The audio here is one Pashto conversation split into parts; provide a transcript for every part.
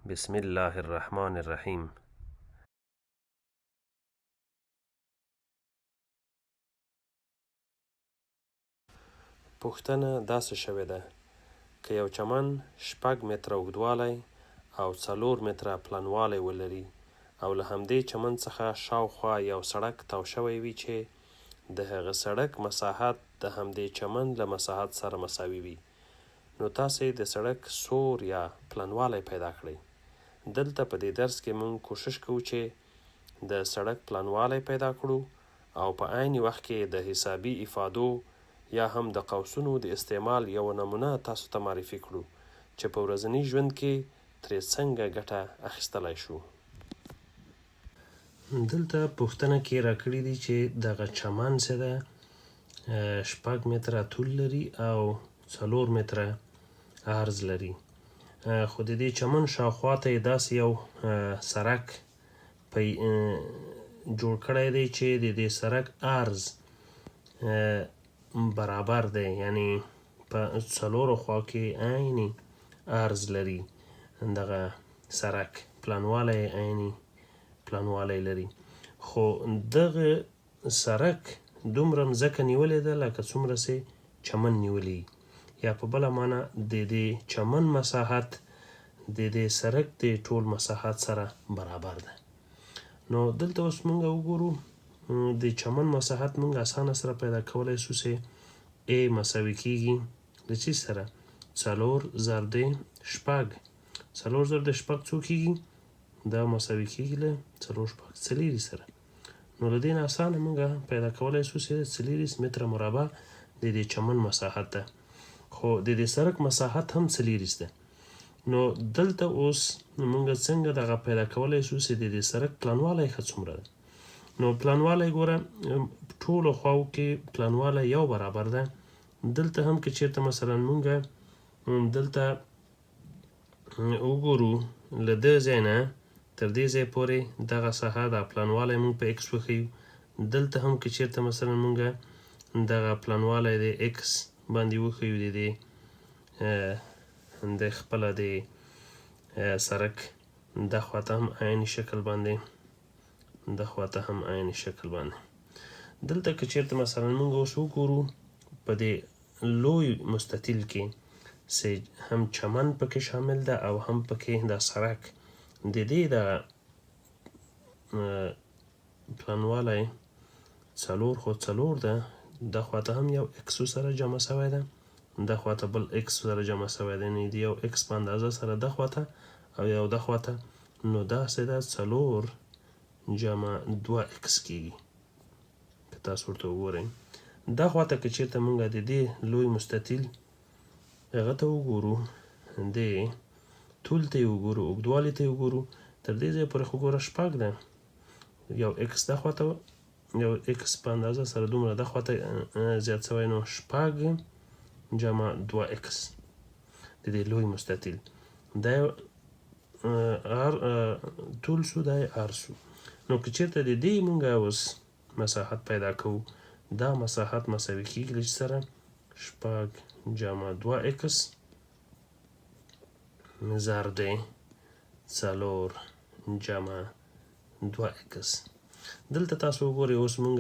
بسم الله الرحمن الرحیم. پوښتنه داسې شوې ده که یو چمن 6 متره اوږدوالی او 4 متره پلنوالی ولري او له همدې چمن څخه شاوخوا یو سړک تاو شوی وي چې د هغه سړک مساحت د همدې چمن له مساحت سره مساوي وي، نو تاسې د سړک سور یا پلنوالی پیدا کړئ. دلته په دې درس کې موږ کوشش کوو چې د سړک پلنوالی پیدا کړو او په عین وخت کې د حسابي افادو یا هم د قوسونو د استعمال یو نمونه تاسو ته معرفي کړو چې په ورځني ژوند کې ترې څنګه ګټه اخیستلی شو. دلته پوښتنه کې راکړي دي چې دغه چمن څه ده 6 متره طول لري او 4 متره عرض لري، خو د دې چمن شاوخوا ته یې داسې یو سړک جوړ کړی دی چې د دې سړک عرض برابر دی، یعنی په 4 خوا کې عیني عرض لري. دغه سړک پلنوالی عیني پلنوالی لري، خو دغه سړک دومره مځکه نیولې ده لکه څومره چې چمن نیولی، یا په بله معنا د دې چمن مساحت د دې سړک د ټول مساحت سره برابر ده. نو دلته اوس موږ وګورو د چمن مساحت موږ اسانه سره پیدا کولی شو چې A مساوي کیږي د څه سره 4 ضرب د 6. 4 ضرب د 6 څو کیږي؟ دا مساوي کیږي له 4 4 سره. نو له دې نه اسانه موږ پیدا کولی شو چې 4 متره مربع د دې چمن مساحت ده، خو د دې سړک مساحت هم 4 ده. نو دلته اوس موږ څنګه دغه پیدا کولی شو چې د دې سړک پلنوالی ښه څومره ده؟ نو پلنوالی ګوره ټولو خواو کې پلنوالی یو برابر ده. دلته هم که چیرته مثلا موږ دلته وګورو له دې ځای نه تر دې ځای پورې دغه ساحه د پلنوالی موږ په ایکس وښیو. دلته هم که چیرته مثلا موږ دغه پلنوالی د ایکس باندې وښیو د خپله د سړک دا خواته هم عیني شکل باندې دا خواته هم عیني شکل باندې. دلته که چیرته مثلا موږ اوس وګورو په دې لوی مستطیل کې چې هم چمن پکې شامل ده او هم پکې دا سړک د دې د پلنوالی 4 خو 4 ده، دا خواته هم یو اکسو سره جمع شوی ده، دا خواته بل اکس سره جمع شوی ده، یعنې د یو اکس په اندازه سره دا خواته او یو دا خواته، نو داسې ده 4 جمع 2 اکس کیږي. که تاسو ورته وګورئ دا خواته که چیرته موږ د دې لوی مستطیل هغه ته وګورو، د طول ته یې وګورو، اوږدوالي ته یې وګورو، تر دې ځایه پورې خو ګوره 6 ده، یو اکس دا خواته یو اکس په اندازه سره دومره دا خواته زیات شوی، نو 6 جمع 2 اکس د دې لوی مستطیل دا یو طول شو، دا یې عرض شو. نو که چیرته د دې موږ اوس مساحت پیدا کوو، دا مساحت مساوي کیږي له سره 6 جمع 2 اکس ضرب د 4 جمع 2 اکس. دلته تاسو وګورئ اوس موږ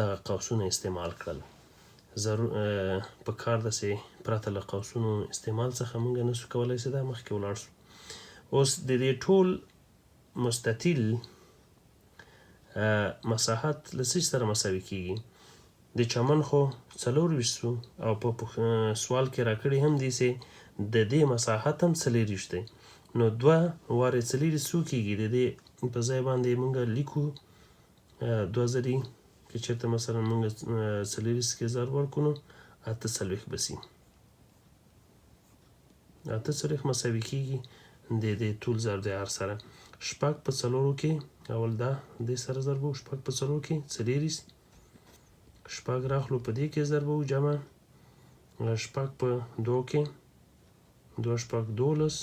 دغه قوسونه استعمال کړل، په کار ده چې پرته له قوسونو استعمال څخه موږ نشو کولی چې دا مخکې ولاړ شو. اوس د دې ټول مستطیل مساحت له څه سره مساوي کیږي؟ د چمن خو 24 شو او په سوال کې راکړي هم دي چې د دې مساحت هم 24 دی، نو 2 وارې 4 څو کیږي؟ د دې په ځای باندې موږ لیکو 2 ځلې که چېرته مثلا موږ 4 کې ضرب ورکړو نو 48 به شي. 48 مساوي کیږي د دې طول ضرب د عرض سره. 6 په 4 کې اول دا دې سره ضرب 6 په 4 کې 40، 6 راخلو په دې کې ضرب جمع 6 په 2 کې 2 6 12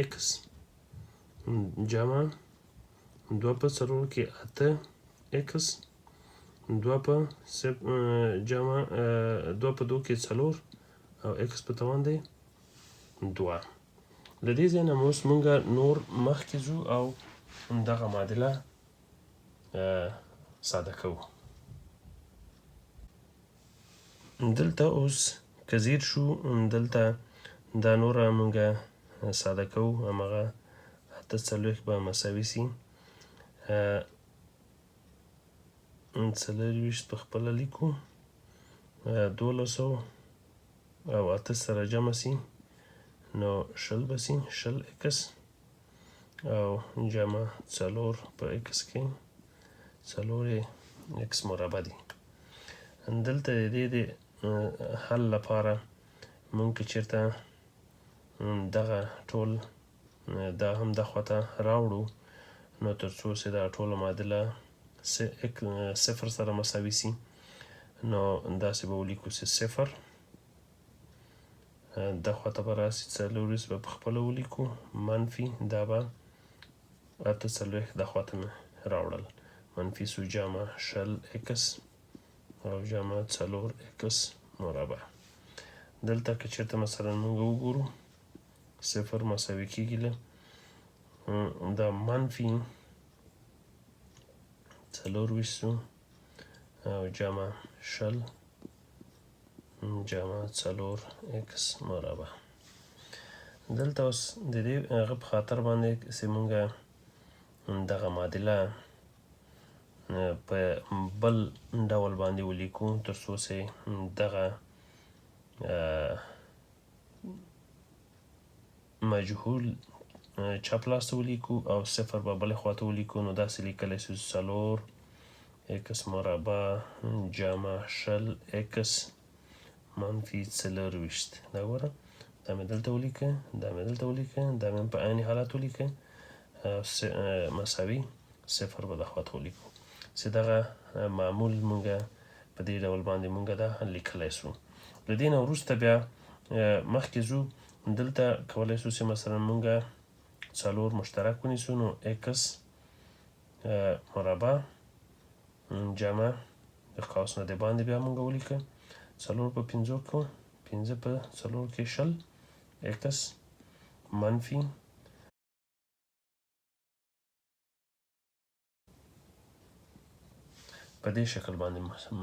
اکس جمع 2 په 4 کې 8 اکس 2 په جمع 2 په 2 کې 4 او اکس په توان دی 2. له دې ځای نه اوس مونږ نور مخکې ځو او دغه معادله ساده کوو. دلته اوس که زیر شو دلته دا نوره مونږ ساده کوو، همغه 48 به مساوي سي 40 په خپله لیکو 1200 او 8 سره جمع سي نو 20 به سي 20 اکس او جمع 4 په اکس کې 4 اکس مربع دي. دلته د دې د حل لپاره مونږ که چېرته دغه ټول دا هم د خواته راوړو نو تر څو چې دا ټوله معادله صفر سره مساوي سي نو داسې به ولیکو چې صفر د خواته به راسي 40 به په خپله ولیکو منفي دا به 48 د خواته مې راوړل منفي سو جمع 20 اکس او جمع 4 اکس مربع. دلته که چېرته مثلا موږ وګورو صفر مساوي کېږي له دا منفي 24 او جمع 20 جمع 4 اکس مربع. دلته اوس د دې هغه په خاطر باندې چې موږ دغه معادله په بل ډول باندې ولیکو تر څو چې دغه مجهول چپ لاس ته ولیکو او صفر به بلې خواته ولیکو نو داسې لیکلی شو 4 اکس مربع جمع 20 اکس منفي 24. دا ګوره دا مې دلته ولیکه دا مې دلته ولیکه دا مې په عین حالت ولیکه مساوي صفر به د خواته ولیکو چې دغه معمول مونږ په دې ډول باندې مونږ دا لیکلی سو. له دې نه وروسته بیا مخکې ځو دلته کولی سو چې مثلا مونږ 4 مشترک ونیسو نو اکس مربع جمع د قوس نه د باندې بیا مونږ ولیکه 4 په 5 کو 5 په 4 کې 20 اکس منفي په دې شکل باندې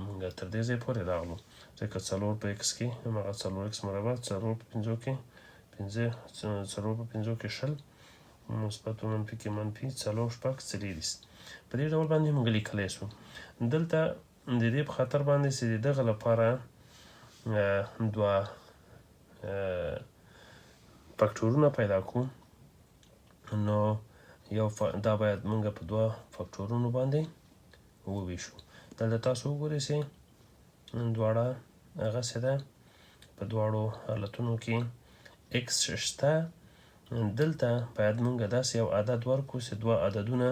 موږ تر دې ځای پورې راغلو ځکه 4 په اکس کې هماغه 4 اکس مربع 4 په 5 کې 4 په 5 کې 20 مثبت و منفي کې منفي 4 شپږ 40 په دې ډول باندې موږ لیکلی سو. دلته د دې په خاطر باندې چې د دغه لپاره دوه فکټورونه پیدا کړو نو یو دا باید موږ په دوه فکټورونو باندې وویشو. دلته تاسو وګورئ چې دواړه هغسې ده په دواړو حالتونو کې اکس شته. دلته باید موږ داسې یو عدد ورکړو چې دوه عددونه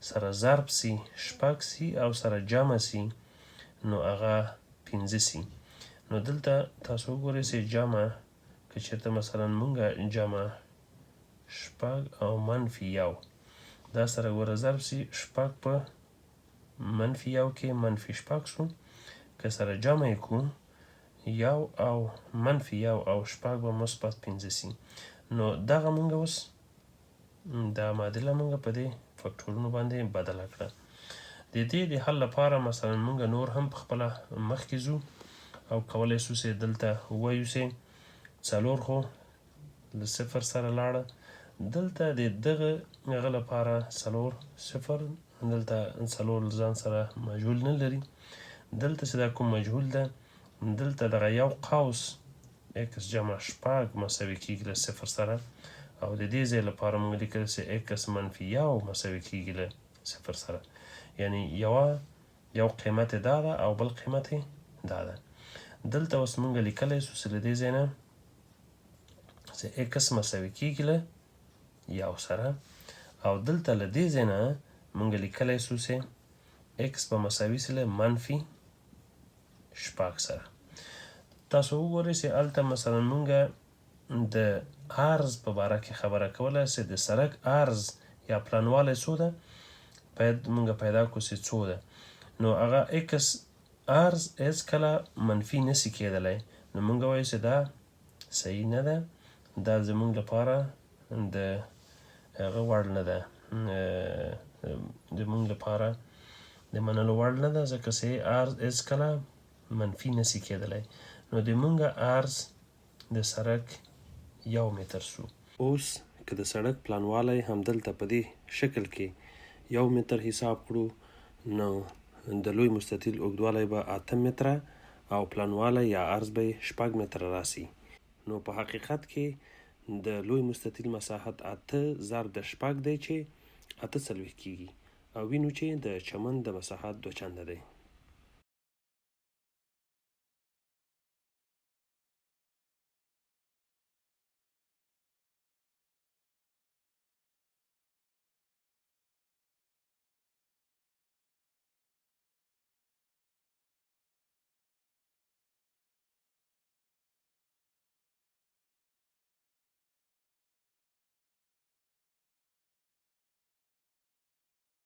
سره ضرب سي شپږ سي او سره جمع سي نو هغه 15 سي. نو دلته تاسو وګورئ چې جمع که چېرته مثلا موږ جمع شپږ او منفي یو دا سره ګوره ضرب سي شپږ په منفي یو کې منفي شپږ سو که سره جمع یې کړو یو او منفي یو او شپږ به مثبت 15 سي. نو دغه موږ اوس دا معادله موږ په دې فکټورونو باندې بدله کړه. د دې د حل لپاره مثلا موږ نور هم په خپله مخکې ځو او کولی سو چې دلته ووایو چې 4 خو له صفر سره لاړه دلته د دغه هغه لپاره 4 صفر دلته 4 ځان سره مجهول نه لري. دلته چې دا کوم مجهول ده دلته دغه یو قوس اکس جمع شپږ مساوي کېږي له صفر سره او د دې ځای لپاره موږ لیکلی چې اکس منفي یو مساوي کېږي له صفر سره یعنی یو قیمت دا ده او بل قیمت دا ده. دلته اوس موږ لیکلی سو چې له دې ځای نه چې اکس مساوي کېږي له یو سره او دلته له دې ځای نه موږ لیکلی سو چې اکس به مساوي سي له منفي شپږ سره. تاسو وګورئ چې هلته مثلا موږ د عرض په باره کې خبره کوله چې د سرک عرض یا پلانوالی څو ده باید موږ پیدا کړو چې څو ده نو هغه اکس عرض هېڅکله منفي نسي کېدلی نو موږ وایو چې دا صحیح نه ده دا زموږ لپاره د هغه وړ نه ده، زموږ لپاره د منلو وړ نه ده، ځکه چې عرض هېڅکله منفي نشي کېدلی. نو د موږ عرض د سړک 1 متر سو. اوس که د سړک پلانوالی همدلته په دې شکل کې 1 متر حساب کړو، نو د لوی مستطیل اوږدوالی به 8 متره او پلانوالی یا عرض به 6 متره راسي. نو په حقیقت کې د لوی مستطیل مساحت 8 ضرب د 6 دی چې 48 کېږي، او وینو چې د چمن د مساحت 2 چنده دی.